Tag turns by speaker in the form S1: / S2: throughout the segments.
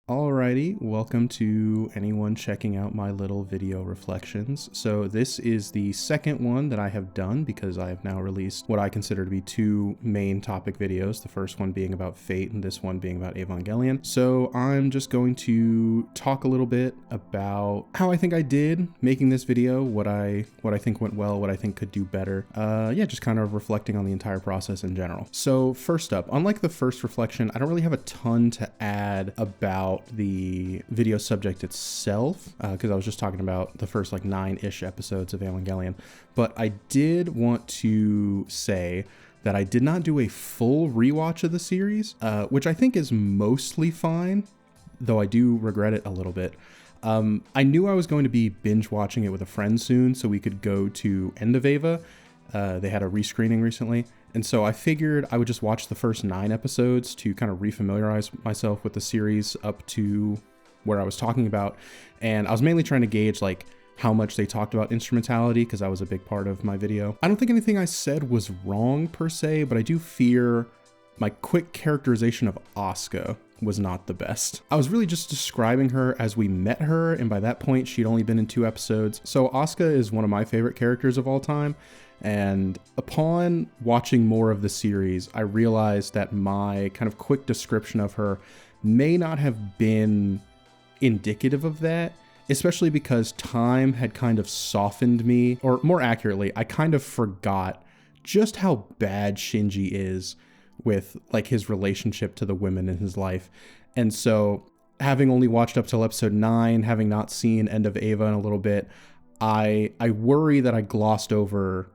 S1: Alrighty, welcome to anyone checking out my little video reflections. So this is the second one that I have done because I have now released what I consider to be two main topic videos, the first one being about Fate and this one being about Evangelion. So I'm just going to talk a little bit about how I think I did making this video, what I think went well, what I think could do better. Yeah, just kind of reflecting on the entire process in general. So first up, unlike the first reflection, I don't really have a ton to add about the video subject itself, because I was just talking about the first like 9-ish episodes of Evangelion, but I did want to say that I did not do a full rewatch of the series, which I think is mostly fine, though I do regret it a little bit. I knew I was going to be binge watching it with a friend soon, so we could go to End of Eva. They had a rescreening recently. And so I figured I would just watch the first 9 episodes to kind of refamiliarize myself with the series up to where I was talking about. And I was mainly trying to gauge like how much they talked about instrumentality, because that was a big part of my video. I don't think anything I said was wrong per se, but I do fear my quick characterization of Asuka was not the best. I was really just describing her as we met her, and by that point she'd only been in 2 episodes. So Asuka is one of my favorite characters of all time. And upon watching more of the series, I realized that my kind of quick description of her may not have been indicative of that, especially because time had kind of softened me, or more accurately, I kind of forgot just how bad Shinji is with like his relationship to the women in his life. And so having only watched up till episode 9, having not seen End of Eva in a little bit, I worry that I glossed over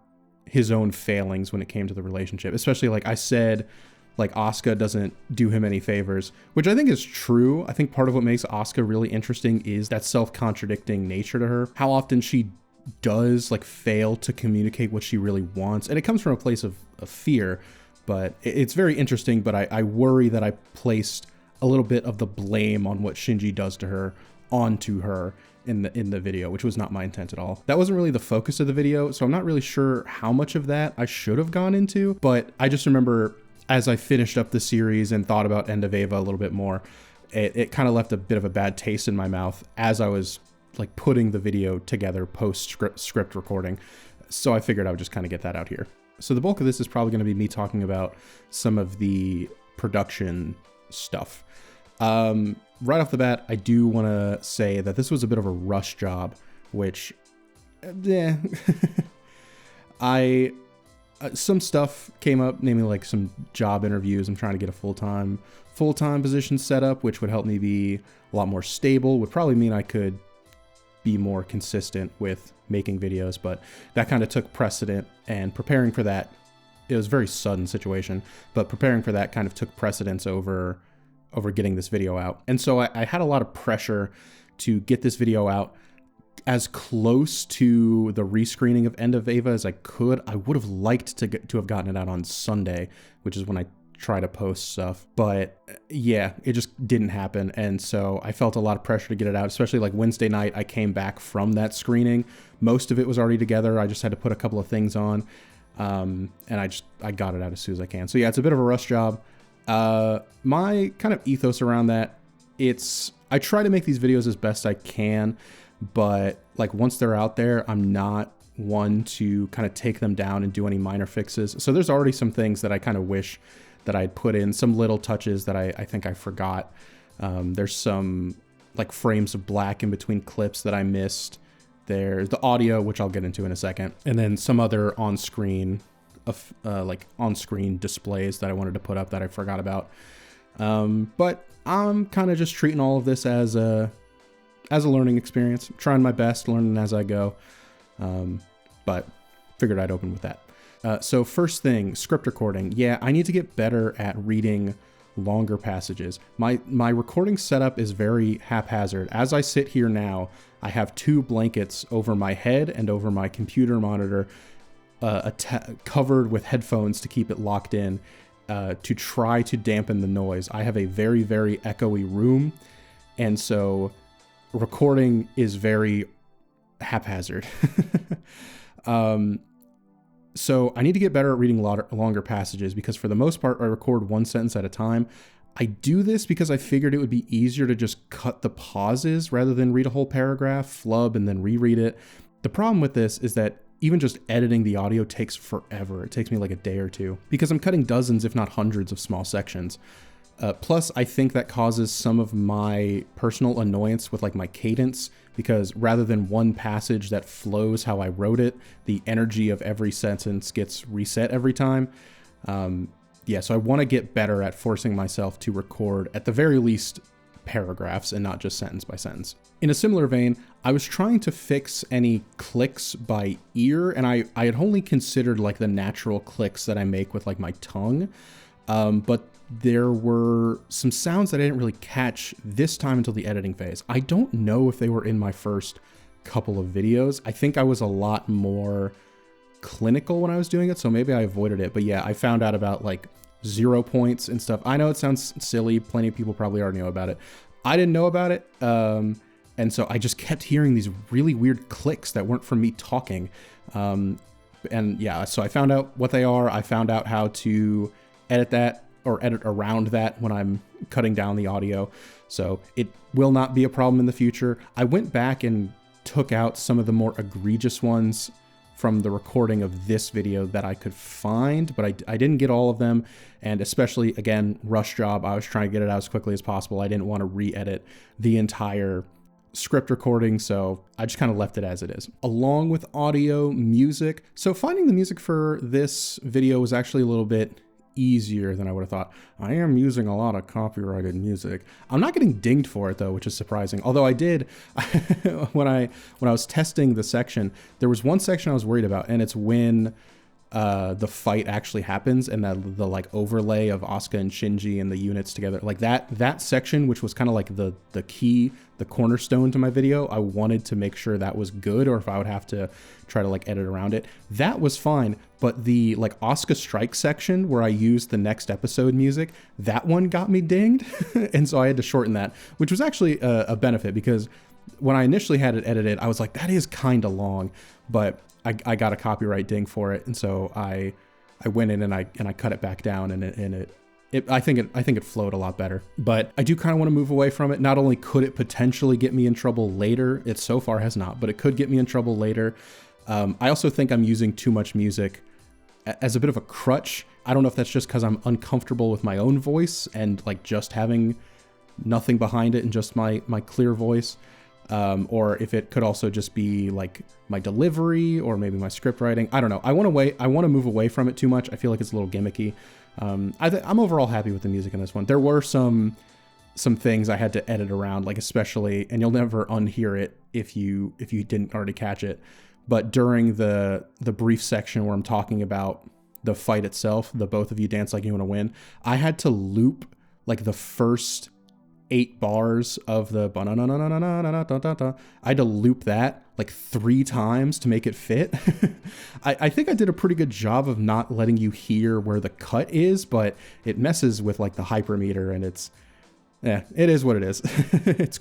S1: his own failings when it came to the relationship, especially like I said, like Asuka doesn't do him any favors, which I think is true. I think part of what makes Asuka really interesting is that self-contradicting nature to her, how often she does like fail to communicate what she really wants. And it comes from a place of fear, but it's very interesting. But I worry that I placed a little bit of the blame on what Shinji does to her onto her in the video, which was not my intent at all. That wasn't really the focus of the video, so I'm not really sure how much of that I should have gone into, but I just remember as I finished up the series and thought about End of Eva a little bit more, it kind of left a bit of a bad taste in my mouth as I was like putting the video together post script recording. So I figured I would just kind of get that out here. So the bulk of this is probably going to be me talking about some of the production stuff. Right off the bat, I do want to say that this was a bit of a rush job, which, some stuff came up, namely like some job interviews. I'm trying to get a full-time position set up, which would help me be a lot more stable, would probably mean I could be more consistent with making videos, but that kind of took precedent, and preparing for that, it was a very sudden situation, but preparing for that kind of took precedence over getting this video out. And so I had a lot of pressure to get this video out as close to the rescreening of End of Eva as I could. I would have liked to have gotten it out on Sunday, which is when I try to post stuff. But yeah, it just didn't happen. And so I felt a lot of pressure to get it out, especially like Wednesday night. I came back from that screening. Most of it was already together. I just had to put a couple of things on. And I got it out as soon as I can. So yeah, it's a bit of a rush job. My kind of ethos around that, I try to make these videos as best I can, but like once they're out there, I'm not one to kind of take them down and do any minor fixes. So there's already some things that I kind of wish that I'd put in, some little touches that I think I forgot. There's some like frames of black in between clips that I missed. There's the audio, which I'll get into in a second, and then some other on-screen displays that I wanted to put up that I forgot about. But I'm kind of just treating all of this as a learning experience, trying my best, learning as I go. But figured I'd open with that. So first thing, script recording. Yeah, I need to get better at reading longer passages. My recording setup is very haphazard. As I sit here now, I have 2 blankets over my head and over my computer monitor, covered with headphones to keep it locked in, to try to dampen the noise. I have a very, very echoey room, and so recording is very haphazard. So I need to get better at reading longer passages, because for the most part, I record one sentence at a time. I do this because I figured it would be easier to just cut the pauses rather than read a whole paragraph, flub, and then reread it. The problem with this is that even just editing the audio takes forever. It takes me like a day or two because I'm cutting dozens, if not hundreds of small sections. Plus, I think that causes some of my personal annoyance with like my cadence, because rather than one passage that flows how I wrote it, the energy of every sentence gets reset every time. Yeah, so I want to get better at forcing myself to record at the very least paragraphs and not just sentence by sentence. In a similar vein, I was trying to fix any clicks by ear, and I had only considered like the natural clicks that I make with like my tongue, but there were some sounds that I didn't really catch this time until the editing phase. I don't know if they were in my first couple of videos. I think I was a lot more clinical when I was doing it, so maybe I avoided it. But yeah, I found out about like 0 points and stuff. I know it sounds silly. Plenty of people probably already know about it. I didn't know about it. And so I just kept hearing these really weird clicks that weren't from me talking. And yeah, so I found out what they are. I found out how to edit that, or edit around that when I'm cutting down the audio. So it will not be a problem in the future. I went back and took out some of the more egregious ones from the recording of this video that I could find, but I didn't get all of them. And especially, again, rush job, I was trying to get it out as quickly as possible. I didn't want to re-edit the entire script recording, so I just kind of left it as it is. Along with audio, music. So finding the music for this video was actually a little bit easier than I would have thought. I am using a lot of copyrighted music. I'm not getting dinged for it though, which is surprising. Although I did, when I was testing the section, there was one section I was worried about, and it's when the fight actually happens, and the like overlay of Asuka and Shinji and the units together, like that section, which was kind of like the key, the cornerstone to my video. I wanted to make sure that was good, or if I would have to try to like edit around it. That was fine, but the like Asuka strike section where I used the next episode music, that one got me dinged, and so I had to shorten that, which was actually a benefit, because when I initially had it edited, I was like, that is kind of long, but I got a copyright ding for it, and so I went in and I cut it back down, and I think it flowed a lot better. But I do kind of want to move away from it. Not only could it potentially get me in trouble later, it so far has not, but it could get me in trouble later. I also think I'm using too much music as a bit of a crutch. I don't know if that's just because I'm uncomfortable with my own voice and like just having nothing behind it and just my clear voice. Or if it could also just be like my delivery or maybe my script writing. I don't know. I want to move away from it too much. I feel like it's a little gimmicky. I'm overall happy with the music in this one. There were some things I had to edit around, like especially, and you'll never unhear it if you didn't already catch it, but during the brief section where I'm talking about the fight itself, the both of you dance like you want to win, I had to loop like the first 8 bars of the I had to loop that like 3 times to make it fit. I think I did a pretty good job of not letting you hear where the cut is, but it messes with like the hypermeter, and it is what it is.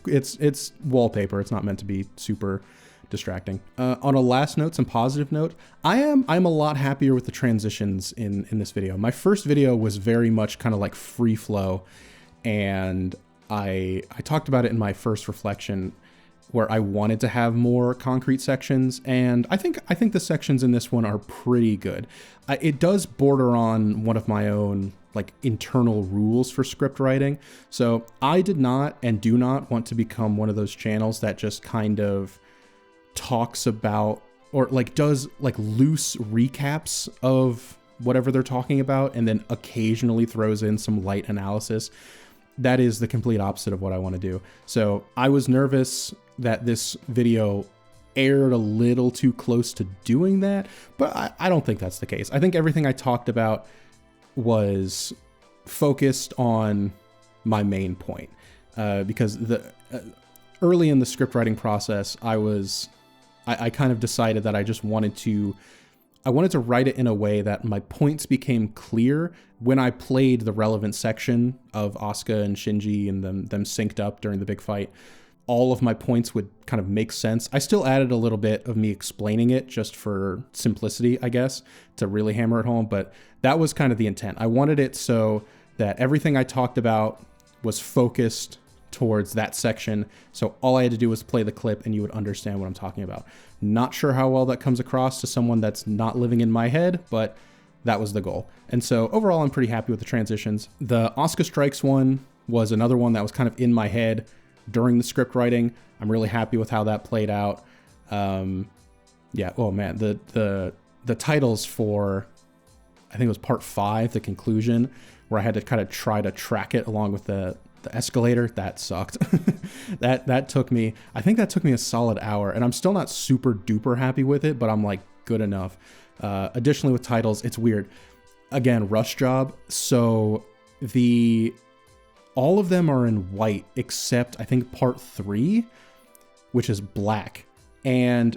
S1: it's wallpaper. It's not meant to be super distracting. On a last note, some positive note, I'm a lot happier with the transitions in this video. My first video was very much kind of like free flow, and I talked about it in my first reflection where I wanted to have more concrete sections, and I think the sections in this one are pretty good. It does border on one of my own like internal rules for script writing. So I did not and do not want to become one of those channels that just kind of talks about or like does like loose recaps of whatever they're talking about and then occasionally throws in some light analysis. That is the complete opposite of what I want to do. So I was nervous that this video aired a little too close to doing that, but I don't think that's the case. I think everything I talked about was focused on my main point, because early in the script writing process, I kind of decided that I just wanted to write it in a way that my points became clear when I played the relevant section of Asuka and Shinji and them synced up during the big fight. All of my points would kind of make sense. I still added a little bit of me explaining it just for simplicity, I guess, to really hammer it home, but that was kind of the intent. I wanted it so that everything I talked about was focused towards that section. So all I had to do was play the clip and you would understand what I'm talking about. Not sure how well that comes across to someone that's not living in my head, but that was the goal. And so overall, I'm pretty happy with the transitions. The Asuka Strikes one was another one that was kind of in my head during the script writing. I'm really happy with how that played out. Yeah, oh man, the titles for, I think it was part 5, the conclusion, where I had to kind of try to track it along with the escalator, that sucked. that took me, I think that took me a solid hour, and I'm still not super duper happy with it, but I'm like, good enough. Additionally with titles, it's weird. Again, rush job, so all of them are in white except I think part 3, which is black. And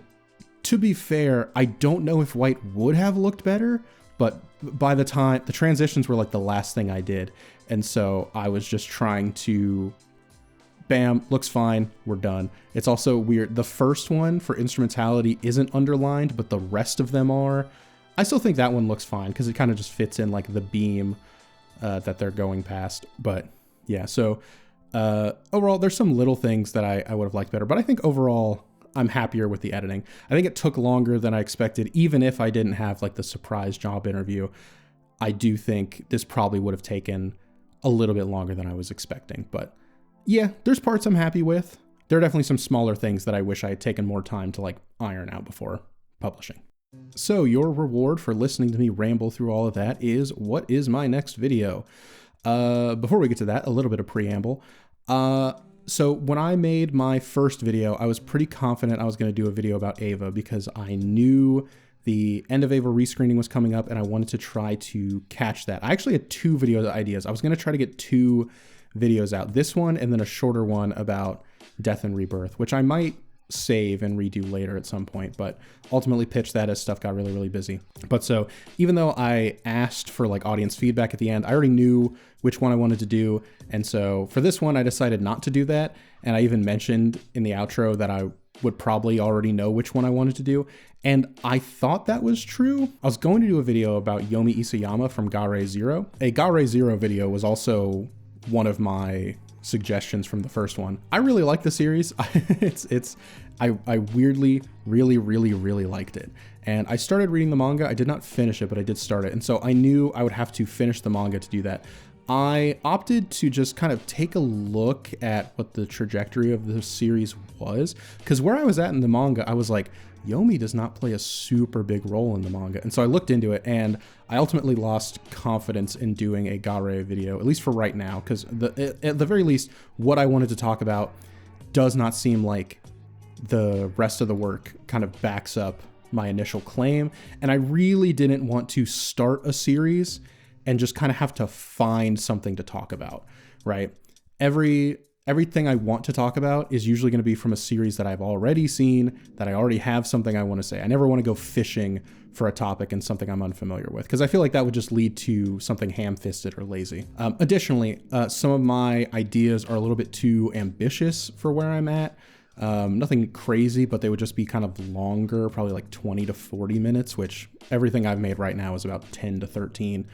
S1: to be fair, I don't know if white would have looked better, but by the time, the transitions were like the last thing I did. And so I was just trying to, bam, looks fine, we're done. It's also weird. The first one for instrumentality isn't underlined, but the rest of them are. I still think that one looks fine because it kind of just fits in like the beam that they're going past. But yeah, so overall, there's some little things that I would have liked better, but I think overall, I'm happier with the editing. I think it took longer than I expected, even if I didn't have like the surprise job interview. I do think this probably would have taken a little bit longer than I was expecting, but yeah, there's parts I'm happy with. There are definitely some smaller things that I wish I had taken more time to like iron out before publishing. So your reward for listening to me ramble through all of that is, what is my next video? Before we get to that, a little bit of preamble. So when I made my first video, I was pretty confident I was going to do a video about Ava because I knew the end of Ava rescreening was coming up and I wanted to try to catch that. I actually had 2 video ideas. I was going to try to get 2 videos out. This one and then a shorter one about Death and Rebirth, which I might save and redo later at some point, but ultimately pitched that as stuff got really, really busy. But so even though I asked for like audience feedback at the end, I already knew which one I wanted to do. And so for this one, I decided not to do that. And I even mentioned in the outro that I would probably already know which one I wanted to do. And I thought that was true. I was going to do a video about Yomi Isayama from Gare Zero. A Gare Zero video was also one of my suggestions from the first one. I really like the series. I weirdly really liked it. And I started reading the manga. I did not finish it, but I did start it. And so I knew I would have to finish the manga to do that. I opted to just kind of take a look at what the trajectory of the series was, because where I was at in the manga, I was like, Yomi does not play a super big role in the manga. And so I looked into it and I ultimately lost confidence in doing a Gare video, at least for right now, because at the very least, what I wanted to talk about does not seem like the rest of the work kind of backs up my initial claim. And I really didn't want to start a series and just kind of have to find something to talk about, right? Everything I want to talk about is usually going to be from a series that I've already seen, that I already have something I want to say. I never want to go fishing for a topic and something I'm unfamiliar with, because I feel like that would just lead to something ham-fisted or lazy. Additionally, some of my ideas are a little bit too ambitious for where I'm at. Nothing crazy, but they would just be kind of longer, probably like 20 to 40 minutes, which everything I've made right now is about 10 to 13.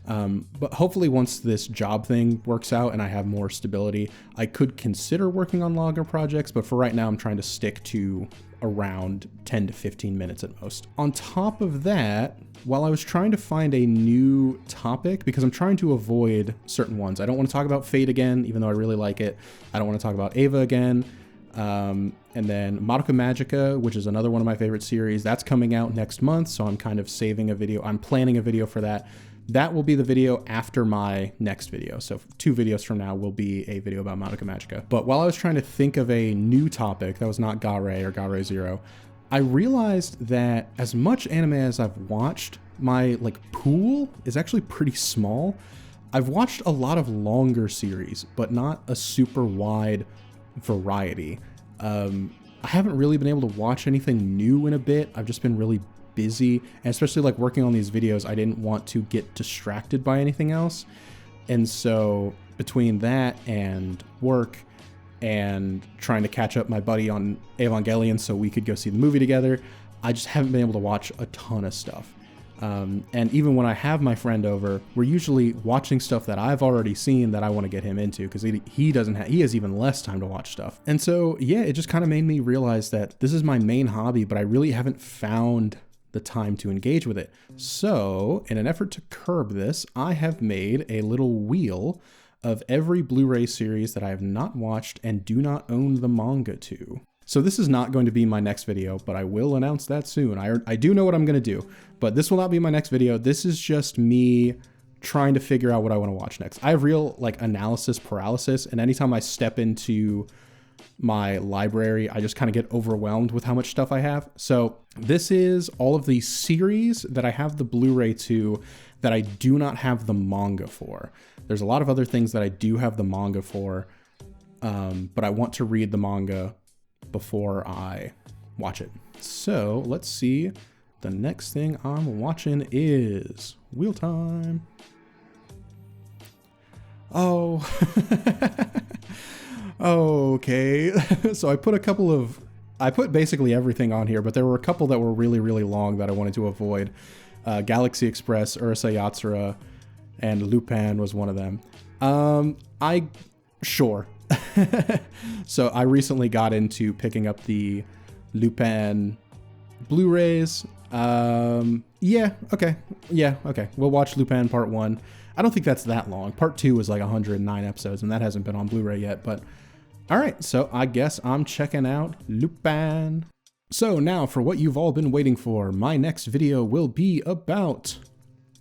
S1: But hopefully once this job thing works out and I have more stability, I could consider working on longer projects, but for right now, I'm trying to stick to around 10 to 15 minutes at most. On top of that, while I was trying to find a new topic, because I'm trying to avoid certain ones, I don't want to talk about Fate again, even though I really like it. I don't want to talk about Ava again. And then Madoka Magica, which is another one of my favorite series, that's coming out next month. So I'm kind of saving a video. I'm planning a video for that. That will be the video after my next video. So 2 videos from now will be a video about Madoka Magica. But while I was trying to think of a new topic that was not Gare or Gare Zero, I realized that as much anime as I've watched, my pool is actually pretty small. I've watched a lot of longer series, but not a super wide variety. I haven't really been able to watch anything new in a bit. I've just been really busy, and especially working on these videos, I didn't want to get distracted by anything else. And so between that and work and trying to catch up my buddy on Evangelion so we could go see the movie together, I just haven't been able to watch a ton of stuff. And even when I have my friend over, we're usually watching stuff that I've already seen that I want to get him into, because he has even less time to watch stuff. And so, yeah, it just kind of made me realize that this is my main hobby, but I really haven't found the time to engage with it. So in an effort to curb this, I have made a little wheel of every Blu-ray series that I have not watched and do not own the manga to. So this is not going to be my next video, but I will announce that soon. I do know what I'm going to do, but this will not be my next video. This is just me trying to figure out what I want to watch next. I have real like analysis paralysis, and anytime I step into my library, I just kind of get overwhelmed with how much stuff I have. So this is all of the series that I have the Blu-ray to that I do not have the manga for. There's a lot of other things that I do have the manga for, but I want to read the manga before I watch it. So let's see. The next thing I'm watching is Wheel Time. Oh, okay. So I put basically everything on here, but there were a couple that were really, really long that I wanted to avoid. Galaxy Express, Urusei Yatsura, and Lupin was one of them. Sure. So I recently got into picking up the Lupin Blu-rays. Yeah, okay. We'll watch Lupin Part 1. I don't think that's that long. Part 2 is like 109 episodes, and that hasn't been on Blu-ray yet, but all right, so I guess I'm checking out Lupin. So now for what you've all been waiting for, my next video will be about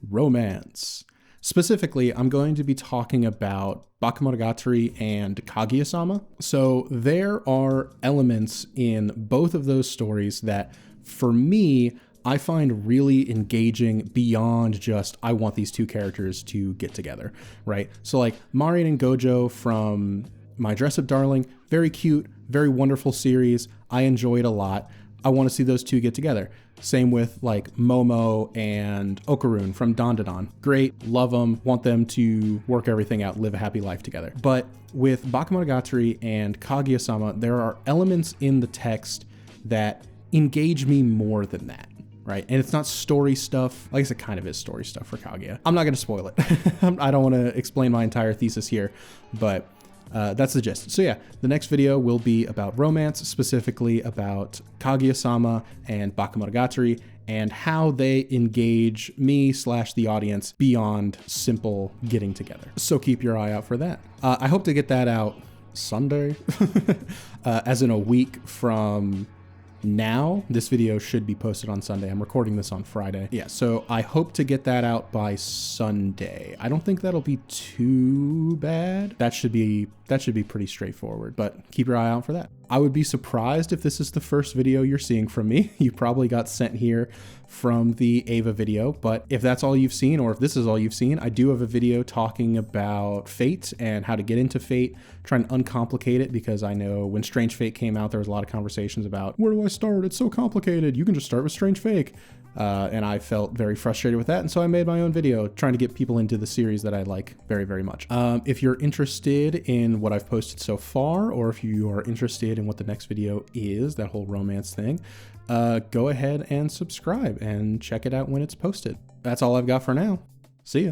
S1: romance. Specifically, I'm going to be talking about Bakemonogatari and Kaguya-sama. So there are elements in both of those stories that, for me, I find really engaging beyond just, I want these two characters to get together, right? So like Marian and Gojo from My Dress Up Darling, very cute, very wonderful series. I enjoy it a lot. I want to see those two get together. Same with like Momo and Okarun from Dandadan. Great, love them, want them to work everything out, live a happy life together. But with Bakemonogatari and Kaguya-sama, there are elements in the text that engage me more than that, right? And it's not story stuff. I guess it kind of is story stuff for Kaguya. I'm not going to spoil it. I don't want to explain my entire thesis here, but that's the gist. So yeah, the next video will be about romance, specifically about Kaguya-sama and Bakemonogatari, and how they engage me / the audience beyond simple getting together. So keep your eye out for that. I hope to get that out Sunday, as in a week from now. This video should be posted on Sunday. I'm recording this on Friday. Yeah, so I hope to get that out by Sunday. I don't think that'll be too bad. That should be pretty straightforward, but keep your eye out for that. I would be surprised if this is the first video you're seeing from me. You probably got sent here from the Ava video, but if that's all you've seen, or if this is all you've seen, I do have a video talking about Fate and how to get into Fate, trying to uncomplicate it, because I know when Strange Fate came out, there was a lot of conversations about, where do I start? It's so complicated. You can just start with Strange Fate. And I felt very frustrated with that, and so I made my own video trying to get people into the series that I like very, very much. If you're interested in what I've posted so far, or if you are interested in what the next video is, that whole romance thing, go ahead and subscribe and check it out when it's posted. That's all I've got for now. See ya.